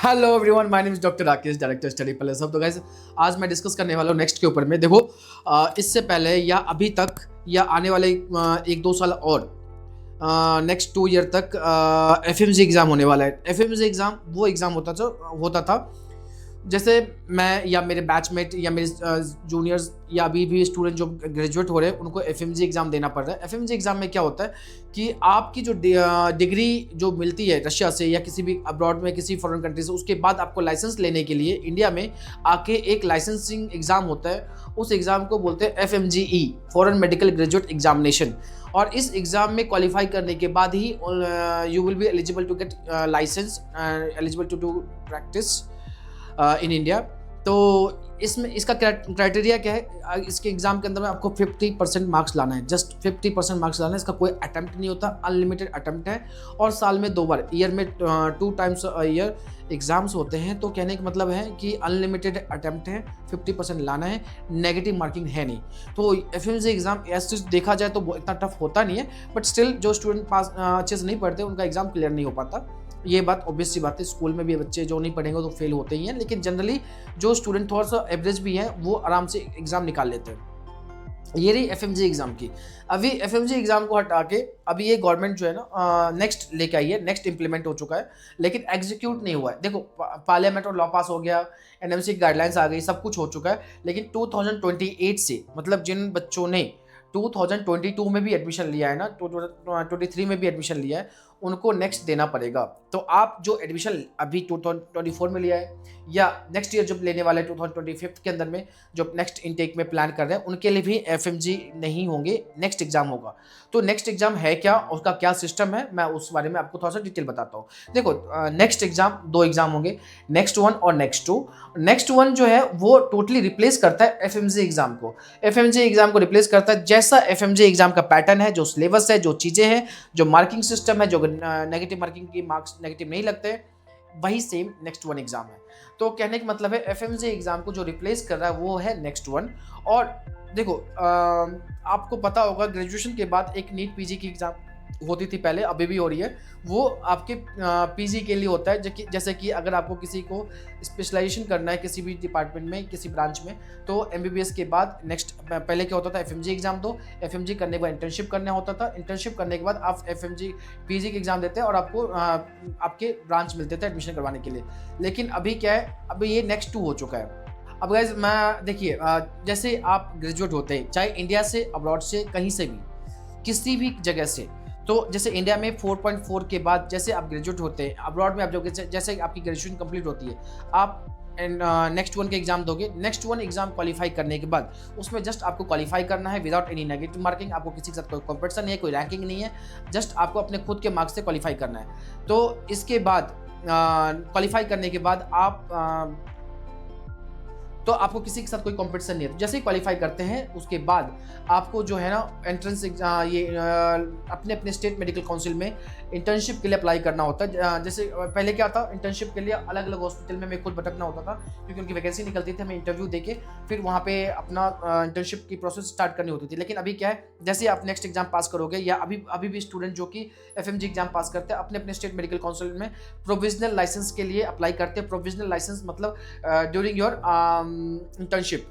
Hello everyone, my name is doctor Rakesh, director study plus. अब तो guys आज मैं डिस्कस करने वाला हूँ नेक्स्ट के ऊपर में। देखो, इससे पहले या अभी तक या आने वाले 1-2 साल और नेक्स्ट 2 ईयर तक एफएमजी एग्ज़ाम होने वाला है। एफएमजी एग्ज़ाम वो एग्ज़ाम होता था जैसे मैं या मेरे बैचमेट या मेरे जूनियर्स या अभी भी स्टूडेंट जो ग्रेजुएट हो रहे हैं उनको एफएमजी एग्ज़ाम देना पड़ रहा है। एफएमजी एग्ज़ाम में क्या होता है कि आपकी जो डिग्री जो मिलती है रशिया से या किसी भी अब्रॉड में किसी फॉरेन कंट्री से, उसके बाद आपको लाइसेंस लेने के लिए इंडिया में आके एक लाइसेंसिंग एग्ज़ाम होता है। उस एग्ज़ाम को बोलते हैं FMGE, foreign medical graduate examination. और इस एग्ज़ाम में क्वालिफाई करने के बाद ही you will be eligible to get licence, eligible to do practice in India. तो इसमें इसका क्राइटेरिया क्या है? इसके एग्ज़ाम के अंदर में आपको 50% मार्क्स लाना है, जस्ट 50% मार्क्स लाना है। इसका कोई अटैम्प्ट नहीं होता, अनलिमिटेड अटैम्प्ट है। और साल में 2 बार, ईयर में 2 टाइम्स अ ईयर एग्ज़ाम्स होते हैं। तो कहने का मतलब है कि अनलिमिटेड अटैम्प्ट है, 50% लाना है, नेगेटिव मार्किंग है नहीं। तो एफएमजी एग्ज़ाम ऐसे देखा जाए तो इतना टफ होता नहीं है, बट स्टिल जो स्टूडेंट पास अच्छे से नहीं पढ़ते उनका एग्ज़ाम क्लियर नहीं हो पाता। ये बात ऑब्वियस सी बात है, स्कूल में भी बच्चे जो नहीं पढ़ेंगे तो फेल होते ही हैं, लेकिन जनरली जो स्टूडेंट थोड़ा सा एवरेज भी है वो आराम से एग्ज़ाम निकाल लेते हैं। ये रही एफएमजी एग्ज़ाम की। अभी एफएमजी एग्ज़ाम को हटा के अभी ये गवर्नमेंट जो है ना नेक्स्ट लेके आई है, नेक्स्ट इंप्लीमेंट हो चुका है, लेकिन एग्जीक्यूट नहीं हुआ है। देखो, पार्लियामेंट और लॉ पास हो गया, एनएमसी की गाइडलाइंस आ गई, सब कुछ हो चुका है, लेकिन 2028 से, मतलब जिन बच्चों ने 2022 में भी एडमिशन लिया है ना, 2023 में भी एडमिशन लिया है, उनको नेक्स्ट देना पड़ेगा। तो आप जो एडमिशन अभी 2024 में लिया है या नेक्स्ट ईयर जब लेने वाले 2025 के अंदर में जो नेक्स्ट इनटेक में प्लान कर रहे हैं, उनके लिए भी एफएमजी नहीं होंगे, नेक्स्ट एग्जाम होगा। तो नेक्स्ट एग्जाम है क्या, उसका क्या सिस्टम है, मैं उस बारे में आपको थोड़ा सा डिटेल बताता हूँ। देखो, नेक्स्ट एग्जाम 2 एग्जाम होंगे, नेक्स्ट 1 और नेक्स्ट 2। नेक्स्ट 1 जो है वो टोटली रिप्लेस करता है एफएमजी एग्जाम को। एफएमजी एग्जाम को रिप्लेस करता है जैसा एफएमजी एग्जाम का पैटर्न है, जो सिलेबस है, जो चीज़ें हैं, जो मार्किंग सिस्टम है, जो नेगेटिव मार्किंग की मार्क्स नेगेटिव नहीं लगते, वही सेम नेक्स्ट 1 एग्जाम है। तो कहने का मतलब है एफएमजी एग्जाम को जो रिप्लेस कर रहा है वो है नेक्स्ट 1। और देखो, आपको पता होगा ग्रेजुएशन के बाद एक नीट पीजी की एग्जाम होती थी पहले, अभी भी हो रही है। वो आपके पीजी के लिए होता है, जैसे कि अगर आपको किसी को स्पेशलाइजेशन करना है किसी भी डिपार्टमेंट में, किसी ब्रांच में, तो एमबीबीएस के बाद नेक्स्ट पहले क्या होता था, एफएमजी एग्जाम दो, एफएमजी करने के बाद इंटर्नशिप करना होता था, इंटर्नशिप करने के बाद आप एफएमजी पीजी के एग्जाम देते हैं और आपको आपके ब्रांच मिलते थे एडमिशन करवाने के लिए। लेकिन अभी क्या है, अभी ये नेक्स्ट 2 हो चुका है। अब गाइस, मैं देखिए, जैसे आप ग्रेजुएट होते हैं, चाहे इंडिया से, अब्रॉड से, कहीं से भी, किसी भी जगह से, तो जैसे इंडिया में 4.4 के बाद जैसे आप ग्रेजुएट होते हैं, अब्रॉड में आप जब जैसे आपकी ग्रेजुएशन कंप्लीट होती है, आप नेक्स्ट 1 के एग्जाम दोगे। नेक्स्ट 1 एग्जाम क्वालिफाई करने के बाद उसमें जस्ट आपको क्वालिफाई करना है विदाउट एनी नेगेटिव मार्किंग। आपको किसी के साथ कोई कॉम्पिटिशन नहीं है, कोई रैंकिंग नहीं है, जस्ट आपको अपने खुद के मार्क्स से क्वालिफाई करना है। तो इसके बाद क्वालिफाई करने के बाद तो आपको किसी के साथ कोई कंपटीशन नहीं है। तो जैसे ही क्वालिफाई करते हैं उसके बाद आपको जो है ना एंट्रेंस ये अपने अपने स्टेट मेडिकल काउंसिल में इंटर्नशिप के लिए अप्लाई करना होता है। जैसे पहले क्या था, इंटर्नशिप के लिए अलग अलग हॉस्पिटल में मैं खुद भटकना होता था, क्योंकि उनकी वैकेंसी निकलती थी, हमें इंटरव्यू देके फिर वहाँ पे अपना इंटर्नशिप की प्रोसेस स्टार्ट करनी होती थी। लेकिन अभी क्या है, जैसे आप नेक्स्ट एग्जाम पास करोगे या अभी भी स्टूडेंट जो कि एफएमजी एग्जाम पास करते हैं अपने अपने स्टेट मेडिकल काउंसिल में प्रोविजनल लाइसेंस के लिए अप्लाई करते हैं। प्रोविजनल लाइसेंस मतलब ड्यूरिंग योर इंटर्नशिप,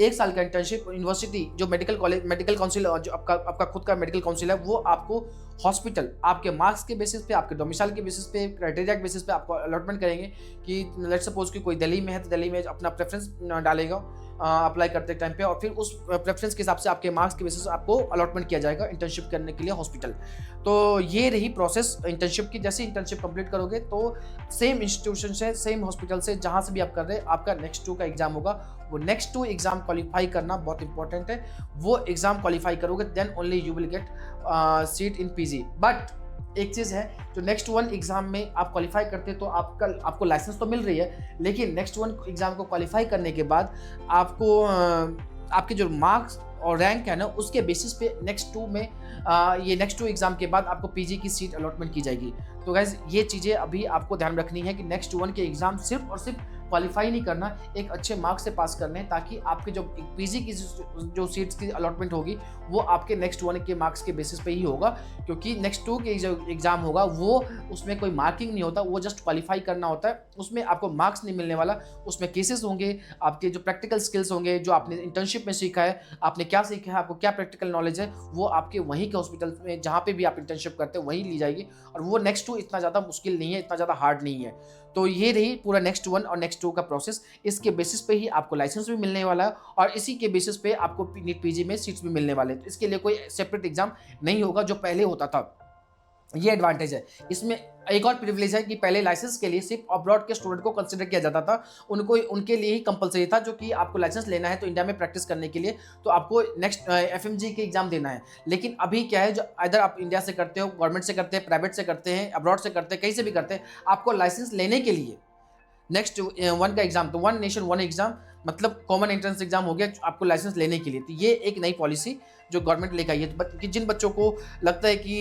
1 साल का इंटर्नशिप, यूनिवर्सिटी जो मेडिकल काउंसिल जो आपका खुद का मेडिकल काउंसिल है, वो आपको हॉस्पिटल आपके मार्क्स के बेसिस पे, आपके डोमिसाइल के बेसिस पे, क्राइटेरिया के बेसिस पे आपको अलॉटमेंट करेंगे। कि लेट्स सपोज कि कोई दिल्ली में है तो दिल्ली में अपना प्रेफरेंस डालेगा अप्लाई करते टाइम पे, और फिर उस प्रेफरेंस के हिसाब से आपके मार्क्स के बेसिस आपको अलॉटमेंट किया जाएगा इंटर्नशिप करने के लिए हॉस्पिटल। तो ये रही प्रोसेस इंटर्नशिप की। जैसे इंटर्नशिप कंप्लीट करोगे तो सेम इंस्टीट्यूशन से, सेम हॉस्पिटल से, जहाँ से भी आप कर रहे हैं, आपका नेक्स्ट 2 का एग्जाम होगा। वो नेक्स्ट 2 एग्जाम क्वालिफाई करना बहुत इंपॉर्टेंट है। वो एग्जाम क्वालिफाई करोगे then only you will get seat in PG. But एक चीज़ है, जो नेक्स्ट 1 एग्जाम में आप क्वालिफाई करते हैं तो आपको लाइसेंस तो मिल रही है, लेकिन नेक्स्ट 1 एग्जाम को क्वालिफाई करने के बाद आपको आपके जो मार्क्स और रैंक है ना, उसके बेसिस पे नेक्स्ट 2 में ये नेक्स्ट 2 एग्जाम के बाद आपको पीजी की सीट अलॉटमेंट की जाएगी। तो गाइज, ये चीज़ें अभी आपको ध्यान रखनी है कि नेक्स्ट 1 के एग्जाम सिर्फ और सिर्फ क्वालिफाई नहीं करना, एक अच्छे मार्क्स से पास करने हैं, ताकि आपके जो पीजी की जो सीट्स की अलॉटमेंट होगी वो आपके नेक्स्ट 1 के मार्क्स के बेसिस पे ही होगा, क्योंकि नेक्स्ट 2 के जो एग्जाम होगा वो उसमें कोई मार्किंग नहीं होता, वो जस्ट क्वालिफाई करना होता है, उसमें आपको मार्क्स नहीं मिलने वाला। उसमें केसेस होंगे, आपके जो प्रैक्टिकल स्किल्स होंगे, जो आपने इंटर्नशिप में सीखा है, आपने क्या सीखा है, आपको क्या प्रैक्टिकल नॉलेज है, वो आपके वहीं के हॉस्पिटल में जहाँ पे भी आप इंटर्नशिप करते हैं वहीं ली जाएगी। और वो नेक्स्ट 2 इतना ज़्यादा मुश्किल नहीं है, इतना ज़्यादा हार्ड नहीं है। तो ये रही पूरा नेक्स्ट 1 और नेक्स्ट 2 का प्रोसेस। इसके बेसिस पे ही आपको लाइसेंस भी मिलने वाला है और इसी के बेसिस पे आपको नीट पीजी में सीट्स भी मिलने वाले हैं। तो इसके लिए कोई सेपरेट एग्जाम नहीं होगा जो पहले होता था। ये एडवांटेज है। इसमें एक और प्रिविलेज है कि पहले लाइसेंस के लिए सिर्फ अब्रॉड के स्टूडेंट को कंसिडर किया जाता था, उनको उनके लिए ही कंपलसरी था, जो कि आपको लाइसेंस लेना है तो इंडिया में प्रैक्टिस करने के लिए तो आपको नेक्स्ट एफएमजी के एग्जाम देना है। लेकिन अभी क्या है, जो इधर आप इंडिया से करते हो, गवर्नमेंट से करते हैं, प्राइवेट से करते हैं, अब्रॉड से करते हैं, कहीं से भी करते हैं, आपको लाइसेंस लेने के लिए नेक्स्ट 1 का एग्जाम, तो 1 नेशन 1 एग्जाम मतलब कॉमन एंट्रेंस एग्जाम हो गया आपको लाइसेंस लेने के लिए। तो ये एक नई पॉलिसी जो गवर्नमेंट लेकर आई है कि जिन बच्चों को लगता है कि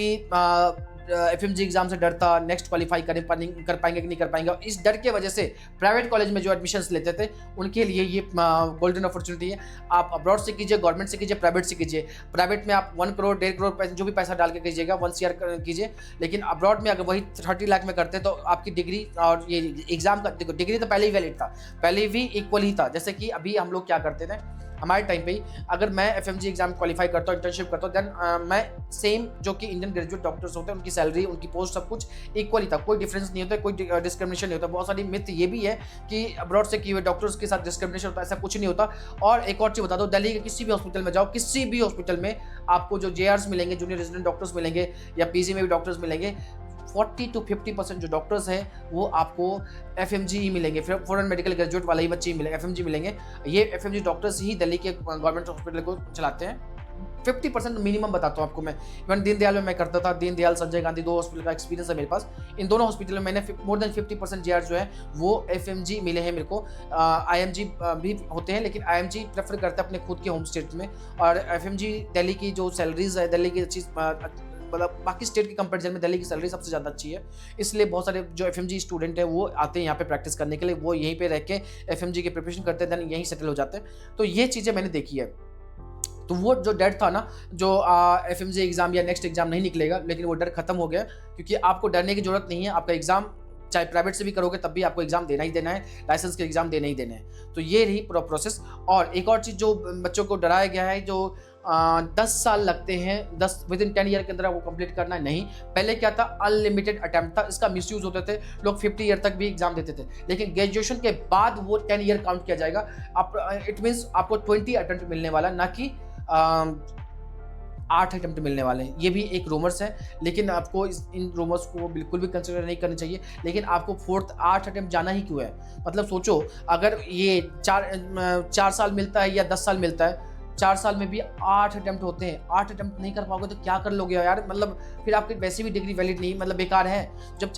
एफएमजी एग्जाम से डर था, नेक्स्ट क्वालिफाई कर पाएंगे कि नहीं कर पाएंगे, और इस डर के वजह से प्राइवेट कॉलेज में जो एडमिशंस लेते थे उनके लिए ये गोल्डन अपॉर्चुनिटी है। आप अब्रॉड से कीजिए, गवर्नमेंट से कीजिए, प्राइवेट से कीजिए। प्राइवेट में आप 1 करोड़ 1.5 करोड़ जो भी पैसा डाल के कीजिएगा, 1 CR कीजिए, लेकिन अब्रॉड में अगर वही 30 लाख में करते तो आपकी डिग्री और ये एग्जाम का, देखो डिग्री तो पहले ही वैलिड था, पहले भी इक्वल ही था। जैसे कि अभी हम लोग क्या करते थे हमारे टाइम पे ही, अगर मैं एफएमजी एग्जाम क्वालिफाई करता हूँ, इंटर्नशिप करता हूँ, देन मैं सेम जो कि इंडियन ग्रेजुएट डॉक्टर्स होते हैं उनकी सैलरी, उनकी पोस्ट, सब कुछ इक्वल ही था, कोई डिफरेंस नहीं होता, कोई डिस्क्रिमिनेशन नहीं होता। बहुत सारी मिथ ये भी है कि अब्रॉड से किए हुए डॉक्टर्स के साथ डिस्क्रिमिनेशन होता है, ऐसा कुछ नहीं होता। और एक और चीज़ बता दो, दिल्ली के किसी भी हॉस्पिटल में जाओ, किसी भी हॉस्पिटल में आपको जो JRs मिलेंगे, जूनियर रेजिडेंट डॉक्टर्स मिलेंगे, या पीजी में भी डॉक्टर्स मिलेंगे, 40 to 50% जो डॉक्टर्स हैं वो आपको एफएमजी ही मिलेंगे, फॉरेन मेडिकल ग्रेजुएट वाले ही बच्चे ही मिलेंगे, एफएमजी मिलेंगे। ये एफएमजी डॉक्टर्स ही दिल्ली के गवर्नमेंट हॉस्पिटल को चलाते हैं। 50% मिनिमम बताता हूँ आपको मैं। इवन दीनदयाल में मैं करता था, दीनदयाल, संजय गांधी, 2 हॉस्पिटल का एक्सपीरियंस है मेरे पास। इन दोनों हॉस्पिटल में मैंने मोर देन 50% JR जो है वो एफएमजी मिले हैं मेरे को। IMG भी होते हैं, लेकिन IMG प्रेफर करते हैं अपने खुद के होम स्टेट में, और एफएमजी दिल्ली की जो सैलरीज है, दिल्ली की अच्छी मतलब बाकी स्टेट के कंपेरिजन में दिल्ली की सैलरी सबसे ज़्यादा अच्छी है। इसलिए बहुत सारे जो एफएमजी स्टूडेंट है वो आते हैं यहाँ पे प्रैक्टिस करने के लिए, वो यहीं पे रह के एफएमजी की प्रिपरेशन करते हैं, देन यहीं सेटल हो जाते हैं। तो ये चीज़ें मैंने देखी है। तो वो जो डर था ना, जो एफएमजी एग्जाम या नेक्स्ट एग्जाम नहीं निकलेगा, लेकिन वो डर खत्म हो गया, क्योंकि आपको डरने की जरूरत नहीं है। आपका एग्जाम चाहे प्राइवेट से भी करोगे तब भी आपको एग्जाम देना ही देना है, लाइसेंस के एग्जाम देने ही देने हैं। तो ये रही पूरा प्रोसेस। और एक और चीज़ जो बच्चों को डराया गया है, जो 10 साल लगते हैं, 10 विदिन 10 ईयर के अंदर आपको कंप्लीट करना है, नहीं। पहले क्या था, अनलिमिटेड अटेम्प्ट था, इसका मिसयूज होते थे, लोग 50 ईयर तक भी एग्जाम देते थे। लेकिन ग्रेजुएशन के बाद वो 10 ईयर काउंट किया जाएगा। आप इट मीन्स आपको 20 अटेम्प्ट मिलने वाला, ना कि 8 अटेम्प्ट मिलने वाले हैं। ये भी एक रूमर्स है, लेकिन आपको इन रूमर्स को बिल्कुल भी कंसिडर नहीं करनी चाहिए। लेकिन आपको 8 अटेम्प्ट जाना ही क्यों है? मतलब सोचो, अगर ये 4 साल मिलता है या 10 साल मिलता है, 4 साल में भी 8 अटेम्प्ट होते हैं। 8 अटेम्प्ट नहीं कर पाओगे तो क्या कर लोगे यार? मतलब फिर आपकी वैसे भी डिग्री वैलिड नहीं, मतलब बेकार है। जब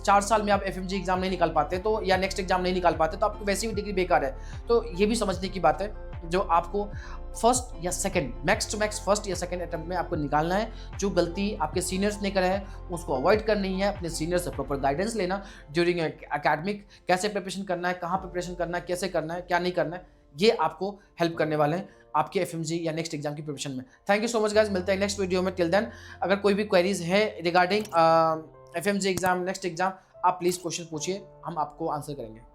4 साल में आप एफएमजी एग्जाम नहीं निकाल पाते तो, या नेक्स्ट एग्जाम नहीं निकाल पाते, तो आपकी वैसी भी डिग्री बेकार है। तो ये भी समझने की बात है, जो आपको फर्स्ट या second, max to max first या सेकंड अटेम्प्ट में आपको निकालना है। जो गलती आपके सीनियर्स ने करा है उसको अवॉइड करनी है, अपने सीनियर से प्रॉपर गाइडेंस लेना ड्यूरिंग एकेडमिक, कैसे प्रिपरेशन करना है, कहाँ प्रिपरेशन करना है, कैसे करना है, क्या नहीं करना है, ये आपको हेल्प करने वाले हैं आपके एफएमजी या नेक्स्ट एग्जाम की प्रिपरेशन में। Thank you so much guys, मिलते हैं नेक्स्ट वीडियो में। टिल देन अगर कोई भी क्वेरीज है regarding FMG exam, next exam, आप प्लीज़ क्वेश्चन पूछिए, हम आपको आंसर करेंगे।